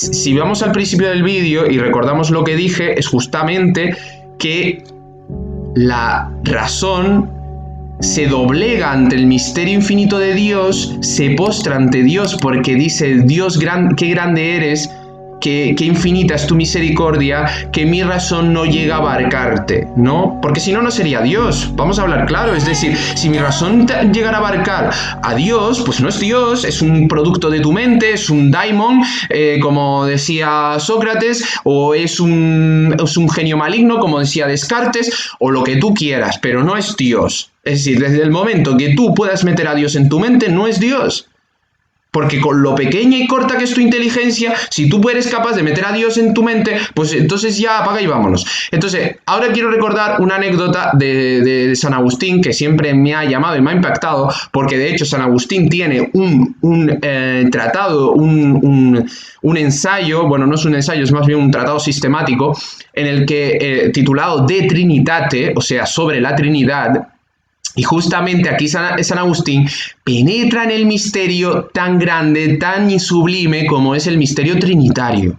si vamos al principio del vídeo y recordamos lo que dije, es justamente que la razón se doblega ante el misterio infinito de Dios, se postra ante Dios porque dice: Dios, qué grande eres, qué infinita es tu misericordia, que mi razón no llega a abarcarte, ¿no? Porque si no, no sería Dios. Vamos a hablar claro. Es decir, si mi razón llegara a abarcar a Dios, pues no es Dios, es un producto de tu mente, es un daimon, como decía Sócrates, o es un genio maligno, como decía Descartes, o lo que tú quieras, pero no es Dios. Es decir, desde el momento que tú puedas meter a Dios en tu mente, no es Dios. Porque con lo pequeña y corta que es tu inteligencia, si tú eres capaz de meter a Dios en tu mente, pues entonces ya apaga y vámonos. Entonces, ahora quiero recordar una anécdota de San Agustín que siempre me ha llamado y me ha impactado, porque de hecho San Agustín tiene un tratado, un ensayo, bueno, no es un ensayo, es más bien un tratado sistemático, en el que, titulado De Trinitate, o sea, sobre la Trinidad. Y justamente aquí San Agustín penetra en el misterio tan grande, tan sublime como es el misterio trinitario.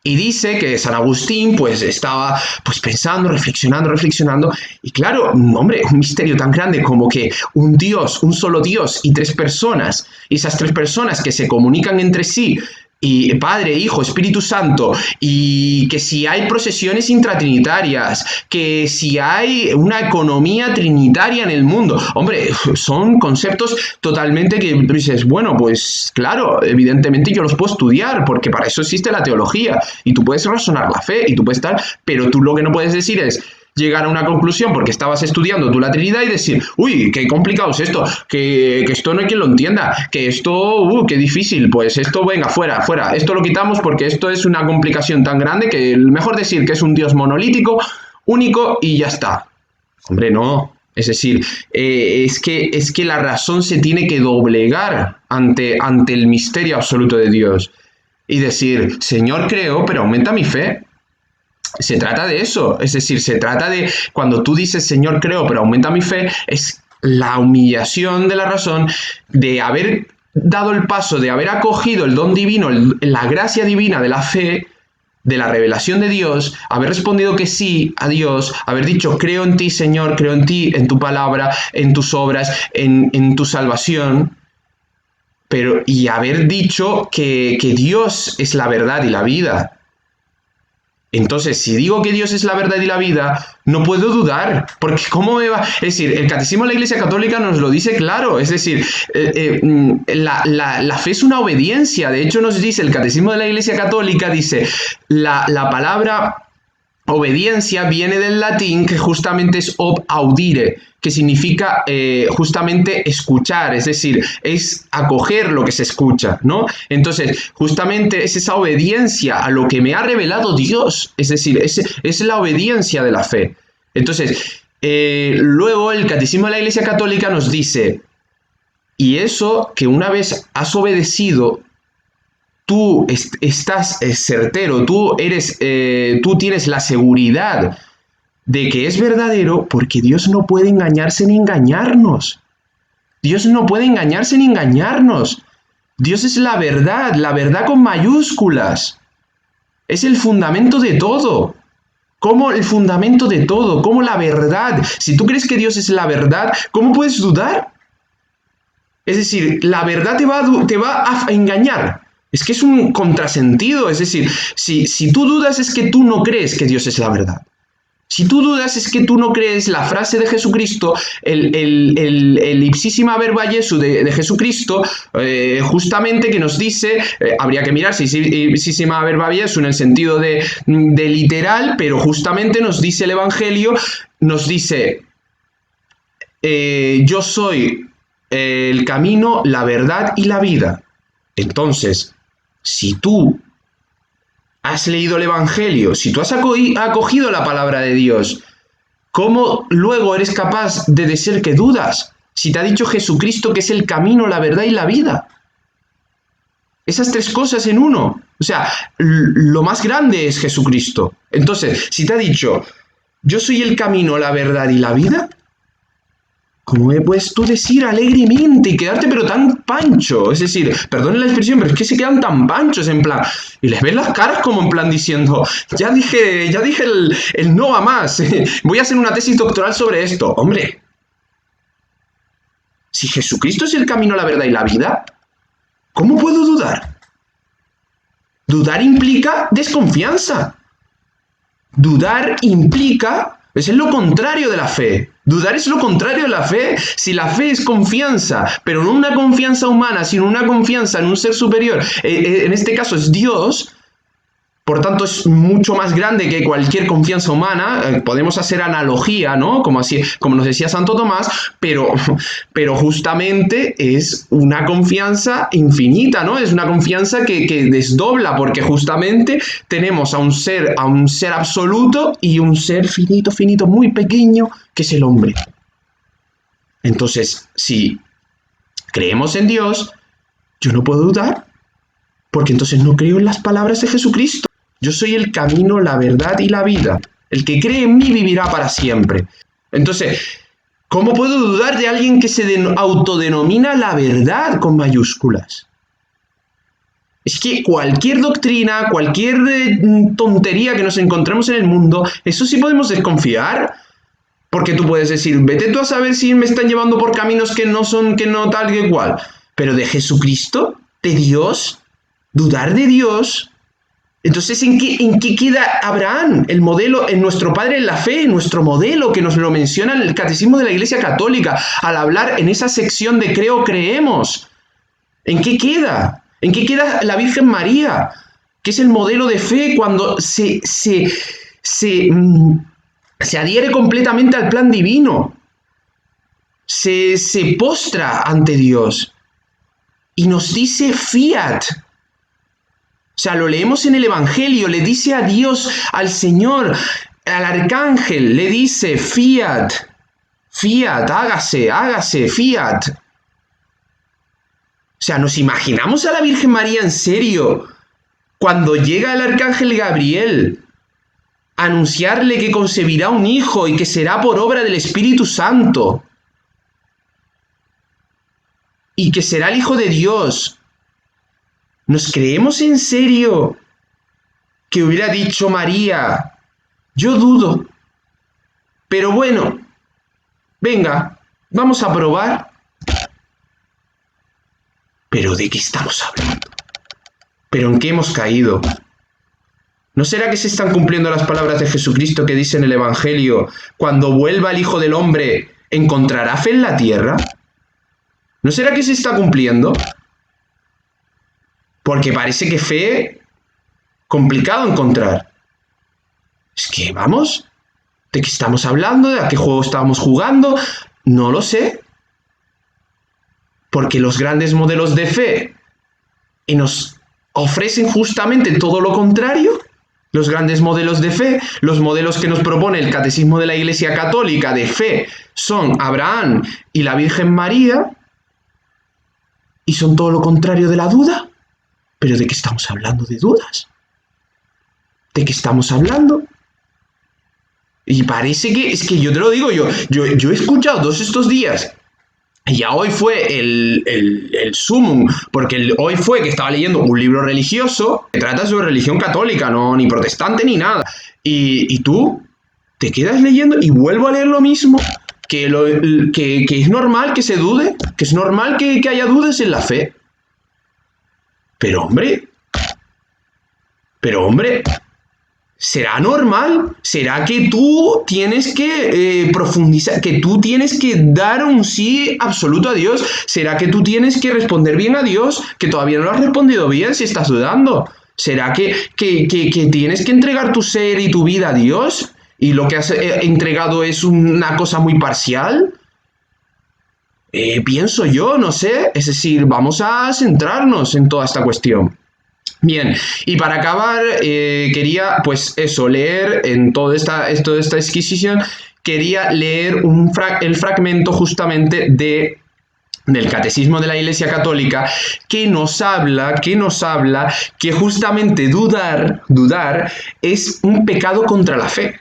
Y dice que San Agustín pues estaba pues pensando, reflexionando, y claro, hombre, un misterio tan grande como que un Dios, un solo Dios y tres personas, y esas tres personas que se comunican entre sí, y Padre, Hijo, Espíritu Santo, y que si hay procesiones intratrinitarias, que si hay una economía trinitaria en el mundo, hombre, son conceptos totalmente que dices, bueno, pues claro, evidentemente yo los puedo estudiar, porque para eso existe la teología, y tú puedes razonar la fe, y tú puedes estar, pero tú lo que no puedes decir es llegar a una conclusión porque estabas estudiando tú la Trinidad y decir, uy, qué complicado es esto, que esto no hay quien lo entienda, que esto, qué difícil, pues esto venga, fuera, esto lo quitamos porque esto es una complicación tan grande que mejor decir que es un Dios monolítico, único y ya está. Hombre, no. Es decir, es que la razón se tiene que doblegar ante el misterio absoluto de Dios y decir, Señor, creo, pero aumenta mi fe. Se trata de eso, es decir, se trata de cuando tú dices, Señor, creo, pero aumenta mi fe, es la humillación de la razón de haber dado el paso, de haber acogido el don divino, la gracia divina de la fe, de la revelación de Dios, haber respondido que sí a Dios, haber dicho, creo en ti, Señor, creo en ti, en tu palabra, en tus obras, en tu salvación, y haber dicho que Dios es la verdad y la vida. Entonces, si digo que Dios es la verdad y la vida, no puedo dudar, porque ¿cómo me va? Es decir, el Catecismo de la Iglesia Católica nos lo dice claro, es decir, la fe es una obediencia. De hecho, nos dice el Catecismo de la Iglesia Católica, dice, la palabra obediencia viene del latín que justamente es ob audire, que significa justamente escuchar, es decir, es acoger lo que se escucha, ¿no? Entonces, justamente es esa obediencia a lo que me ha revelado Dios, es decir, es la obediencia de la fe. Entonces, luego el Catecismo de la Iglesia Católica nos dice, y eso que una vez has obedecido, tú estás certero, tú tienes la seguridad de que es verdadero porque Dios no puede engañarse ni engañarnos. Dios no puede engañarse ni engañarnos. Dios es la verdad con mayúsculas. Es el fundamento de todo. ¿Cómo el fundamento de todo? ¿Cómo la verdad? Si tú crees que Dios es la verdad, ¿cómo puedes dudar? Es decir, la verdad te va a engañar. Es que es un contrasentido, es decir, si tú dudas es que tú no crees que Dios es la verdad. Si tú dudas es que tú no crees la frase de Jesucristo, el ipsísima verba Jesu de Jesucristo, justamente que nos dice, habría que mirar si es ipsísima verba Jesu en el sentido de literal, pero justamente nos dice el Evangelio, nos dice, yo soy el camino, la verdad y la vida. Entonces, si tú has leído el Evangelio, si tú has acogido la palabra de Dios, ¿cómo luego eres capaz de decir que dudas? Si te ha dicho Jesucristo que es el camino, la verdad y la vida. Esas tres cosas en uno. O sea, lo más grande es Jesucristo. Entonces, si te ha dicho, yo soy el camino, la verdad y la vida, ¿cómo me puedes tú decir alegremente y quedarte pero tan pancho? Es decir, perdone la expresión, pero es que se quedan tan panchos en plan, y les ven las caras como en plan diciendo, ya dije el no a más, voy a hacer una tesis doctoral sobre esto. Hombre, si Jesucristo es el camino, la verdad y la vida, ¿cómo puedo dudar? Dudar implica desconfianza. Dudar implica, es lo contrario de la fe. Dudar es lo contrario de la fe. Si la fe es confianza, pero no una confianza humana, sino una confianza en un ser superior, en este caso es Dios, por tanto es mucho más grande que cualquier confianza humana. Podemos hacer analogía, ¿no? Como nos decía Santo Tomás, pero justamente es una confianza infinita, ¿no? Es una confianza que desdobla, porque justamente tenemos a un ser absoluto y un ser finito, finito, muy pequeño, que es el hombre. Entonces, si creemos en Dios, yo no puedo dudar, porque entonces no creo en las palabras de Jesucristo. Yo soy el camino, la verdad y la vida. El que cree en mí vivirá para siempre. Entonces, ¿cómo puedo dudar de alguien que se autodenomina la verdad con mayúsculas? Es que cualquier doctrina, cualquier tontería que nos encontremos en el mundo, eso sí podemos desconfiar. Porque tú puedes decir, vete tú a saber si me están llevando por caminos que no tal que igual. Pero de Jesucristo, de Dios, dudar de Dios. Entonces, ¿en qué queda Abraham? El modelo, en nuestro padre en la fe, nuestro modelo que nos lo menciona en el Catecismo de la Iglesia Católica, al hablar en esa sección de creo, creemos. ¿En qué queda? ¿En qué queda la Virgen María? Que es el modelo de fe cuando se adhiere completamente al plan divino. Se postra ante Dios. Y nos dice fiat. O sea, lo leemos en el Evangelio, le dice a Dios, al Señor, al arcángel, le dice, fiat, hágase, fiat. O sea, ¿nos imaginamos a la Virgen María en serio cuando llega el arcángel Gabriel a anunciarle que concebirá un hijo y que será por obra del Espíritu Santo y que será el Hijo de Dios? ¿Nos creemos en serio que hubiera dicho María, yo dudo, pero bueno, venga, vamos a probar? ¿Pero de qué estamos hablando? ¿Pero en qué hemos caído? ¿No será que se están cumpliendo las palabras de Jesucristo que dice en el Evangelio, cuando vuelva el Hijo del Hombre, ¿encontrará fe en la tierra? ¿No será que se está cumpliendo? Porque parece que fe, complicado encontrar. Es que, vamos, ¿de qué estamos hablando? ¿De a qué juego estábamos jugando? No lo sé. Porque los grandes modelos de fe y nos ofrecen justamente todo lo contrario. Los grandes modelos de fe, los modelos que nos propone el Catecismo de la Iglesia Católica de fe, son Abraham y la Virgen María, y son todo lo contrario de la duda. ¿Pero de qué estamos hablando de dudas? ¿De qué estamos hablando? Y parece que, es que yo te lo digo, yo he escuchado todos estos días, y ya hoy fue el sumum, porque hoy fue que estaba leyendo un libro religioso que trata sobre religión católica, no ni protestante ni nada. Y tú te quedas leyendo y vuelvo a leer lo mismo, que es normal que se dude, que es normal que haya dudas en la fe. Pero hombre, ¿será normal? ¿Será que tú tienes que profundizar, que tú tienes que dar un sí absoluto a Dios? ¿Será que tú tienes que responder bien a Dios, que todavía no lo has respondido bien si estás dudando? ¿Será que tienes que entregar tu ser y tu vida a Dios y lo que has entregado es una cosa muy parcial? Pienso yo, no sé. Es decir, vamos a centrarnos en toda esta cuestión. Bien, y para acabar, quería, pues eso, leer en toda esta exquisición, quería leer el fragmento justamente del Catecismo de la Iglesia Católica que nos habla que justamente dudar es un pecado contra la fe.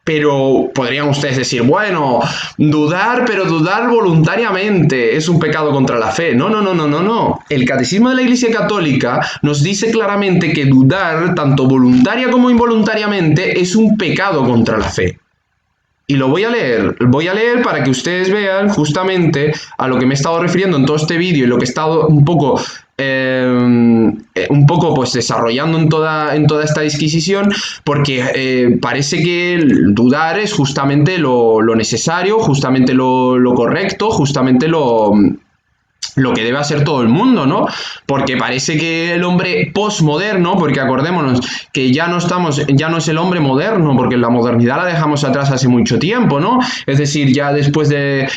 Pero podrían ustedes decir, bueno, dudar, pero dudar voluntariamente es un pecado contra la fe. No, no, no, no, no, no. El Catecismo de la Iglesia Católica nos dice claramente que dudar, tanto voluntaria como involuntariamente, es un pecado contra la fe. Y lo voy a leer para que ustedes vean justamente a lo que me he estado refiriendo en todo este vídeo y lo que he estado un poco pues desarrollando en toda esta disquisición, porque parece que dudar es justamente lo necesario, justamente lo correcto, justamente lo que debe hacer todo el mundo, ¿no? Porque parece que el hombre posmoderno, porque acordémonos que ya no es el hombre moderno, porque la modernidad la dejamos atrás hace mucho tiempo, ¿no? Es decir, ya después de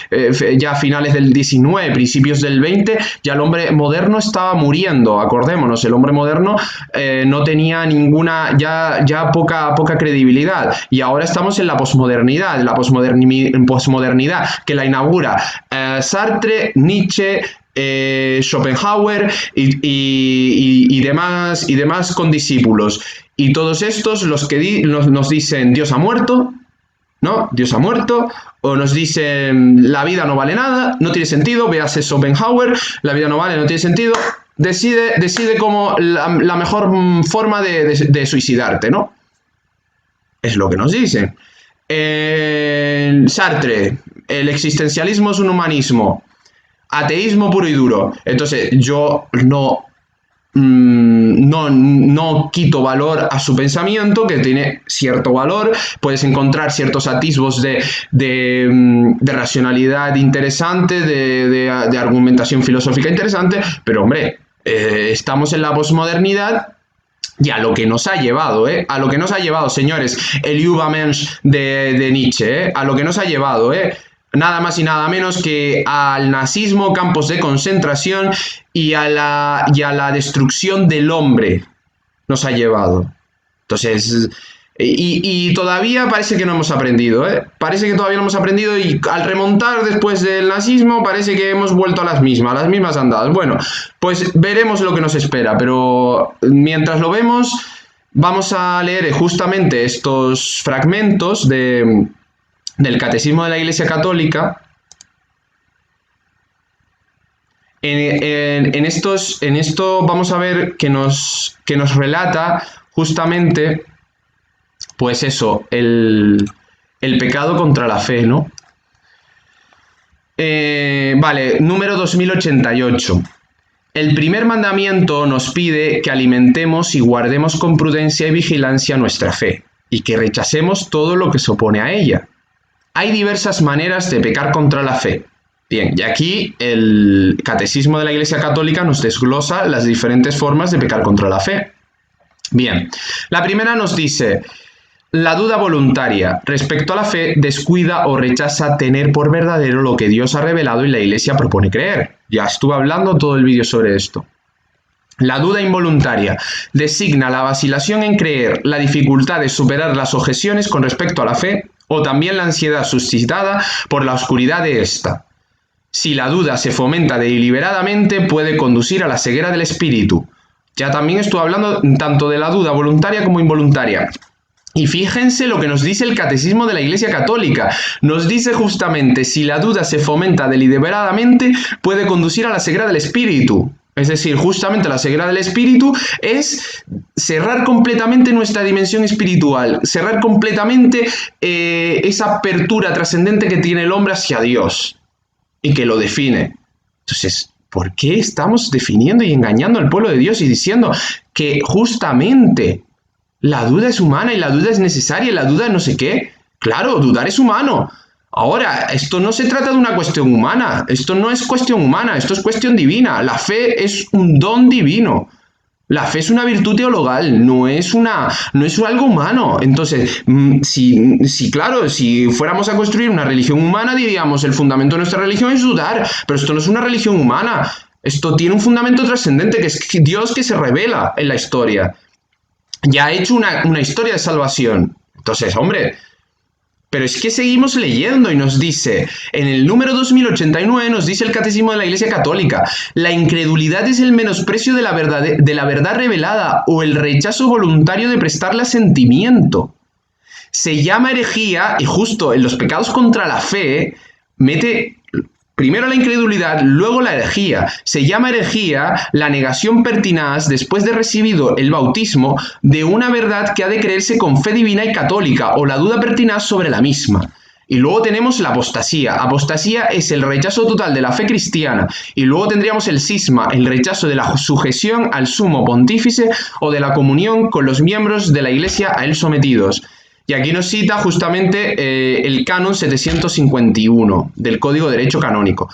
ya finales del 19, principios del 20, ya el hombre moderno estaba muriendo, acordémonos, el hombre moderno no tenía ninguna, ya poca credibilidad, y ahora estamos en la posmodernidad, que la inaugura Sartre, Nietzsche, Schopenhauer y demás condiscípulos. Y todos estos los que nos dicen Dios ha muerto, ¿no? Dios ha muerto, o nos dicen la vida no vale nada, no tiene sentido, véase Schopenhauer, la vida no vale, no tiene sentido, decide como la mejor forma de suicidarte, ¿no? Es lo que nos dicen. Sartre, el existencialismo es un humanismo. Ateísmo puro y duro. Entonces, yo no quito valor a su pensamiento, que tiene cierto valor. Puedes encontrar ciertos atisbos de racionalidad interesante, de argumentación filosófica interesante, pero hombre, estamos en la posmodernidad. Y a lo que nos ha llevado, a lo que nos ha llevado, señores, el Übermensch de Nietzsche, a lo que nos ha llevado, nada más y nada menos que al nazismo, campos de concentración y a la destrucción del hombre nos ha llevado. Entonces, y todavía parece que no hemos aprendido, parece que todavía no hemos aprendido, y al remontar después del nazismo parece que hemos vuelto a las mismas andadas. Bueno, pues veremos lo que nos espera, pero mientras lo vemos, vamos a leer justamente estos fragmentos del Catecismo de la Iglesia Católica. En esto vamos a ver que nos relata justamente, pues eso, el pecado contra la fe, ¿no? Vale, número 2088. El primer mandamiento nos pide que alimentemos y guardemos con prudencia y vigilancia nuestra fe, y que rechacemos todo lo que se opone a ella. Hay diversas maneras de pecar contra la fe. Bien, y aquí el Catecismo de la Iglesia Católica nos desglosa las diferentes formas de pecar contra la fe. Bien, la primera nos dice: la duda voluntaria respecto a la fe descuida o rechaza tener por verdadero lo que Dios ha revelado y la Iglesia propone creer. Ya estuve hablando todo el vídeo sobre esto. La duda involuntaria designa la vacilación en creer, la dificultad de superar las objeciones con respecto a la fe, o también la ansiedad suscitada por la oscuridad de ésta. Si la duda se fomenta deliberadamente, puede conducir a la ceguera del espíritu. Ya también estuve hablando tanto de la duda voluntaria como involuntaria. Y fíjense lo que nos dice el Catecismo de la Iglesia Católica. Nos dice justamente, si la duda se fomenta deliberadamente, puede conducir a la ceguera del espíritu. Es decir, justamente la ceguera del espíritu es cerrar completamente nuestra dimensión espiritual, cerrar completamente esa apertura trascendente que tiene el hombre hacia Dios y que lo define. Entonces, ¿por qué estamos definiendo y engañando al pueblo de Dios y diciendo que justamente la duda es humana y la duda es necesaria y la duda no sé qué? Claro, dudar es humano. Ahora, esto no se trata de una cuestión humana, esto no es cuestión humana, esto es cuestión divina. La fe es un don divino. La fe es una virtud teologal, no es algo humano. Entonces, claro, si fuéramos a construir una religión humana, diríamos, el fundamento de nuestra religión es dudar, pero esto no es una religión humana. Esto tiene un fundamento trascendente, que es Dios que se revela en la historia. Ya ha hecho una historia de salvación. Entonces, hombre, pero es que seguimos leyendo y nos dice, en el número 2089 nos dice el Catecismo de la Iglesia Católica: la incredulidad es el menosprecio de la verdad revelada o el rechazo voluntario de prestarle asentimiento. se llama herejía, y justo en los pecados contra la fe mete primero la incredulidad, luego la herejía. Se llama herejía la negación pertinaz, después de recibido el bautismo, de una verdad que ha de creerse con fe divina y católica, o la duda pertinaz sobre la misma. Y luego tenemos la apostasía. Apostasía es el rechazo total de la fe cristiana. Y luego tendríamos el cisma, el rechazo de la sujeción al sumo pontífice o de la comunión con los miembros de la Iglesia a él sometidos. Y aquí nos cita justamente el canon 751 del Código de Derecho Canónico.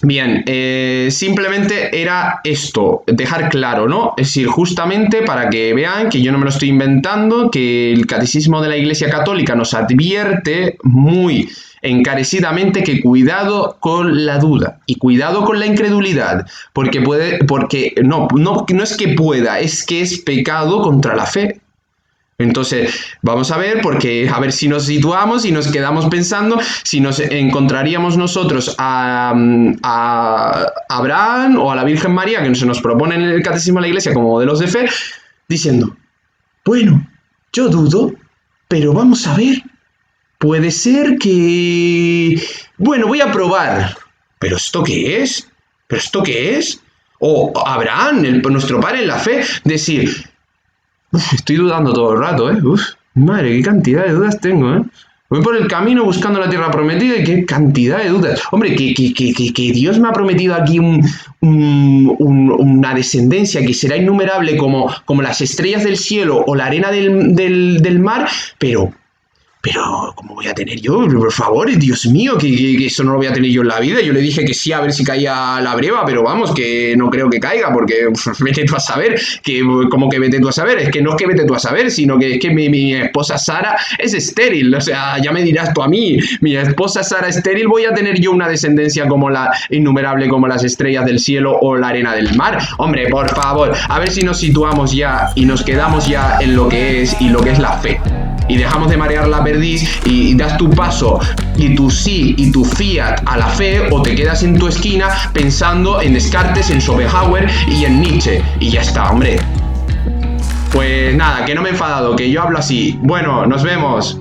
Bien, simplemente era esto, dejar claro, ¿no? Es decir, justamente para que vean que yo no me lo estoy inventando, que el Catecismo de la Iglesia Católica nos advierte muy encarecidamente que cuidado con la duda y cuidado con la incredulidad, porque no es que pueda, es que es pecado contra la fe. Entonces, vamos a ver, porque a ver si nos situamos y nos quedamos pensando si nos encontraríamos nosotros a Abraham o a la Virgen María, que se nos propone en el Catecismo de la Iglesia como modelos de fe, diciendo, bueno, yo dudo, pero vamos a ver, puede ser que... Bueno, voy a probar. ¿Pero esto qué es? ¿Pero esto qué es? O Abraham, nuestro padre en la fe, decir... estoy dudando todo el rato, ¿eh? Madre, qué cantidad de dudas tengo, ¿eh? Voy por el camino buscando la tierra prometida y qué cantidad de dudas. Hombre, que Dios me ha prometido aquí una descendencia que será innumerable como las estrellas del cielo o la arena del mar, pero ¿cómo voy a tener yo? Por favor, Dios mío, que eso no lo voy a tener yo en la vida. Yo le dije que sí, a ver si caía la breva, pero vamos, que no creo que caiga, porque vete tú a saber, como que vete tú a saber, es que no es que vete tú a saber, sino que es que mi esposa Sara es estéril, o sea, ya me dirás tú a mí, mi esposa Sara estéril, voy a tener yo una descendencia como la innumerable como las estrellas del cielo o la arena del mar. Hombre, por favor, a ver si nos situamos ya y nos quedamos ya en lo que es la fe. Y dejamos de marear la perdiz y das tu paso y tu sí y tu fiat a la fe, o te quedas en tu esquina pensando en Descartes, en Schopenhauer y en Nietzsche. Y ya está, hombre. Pues nada, que no me he enfadado, que yo hablo así. Bueno, nos vemos.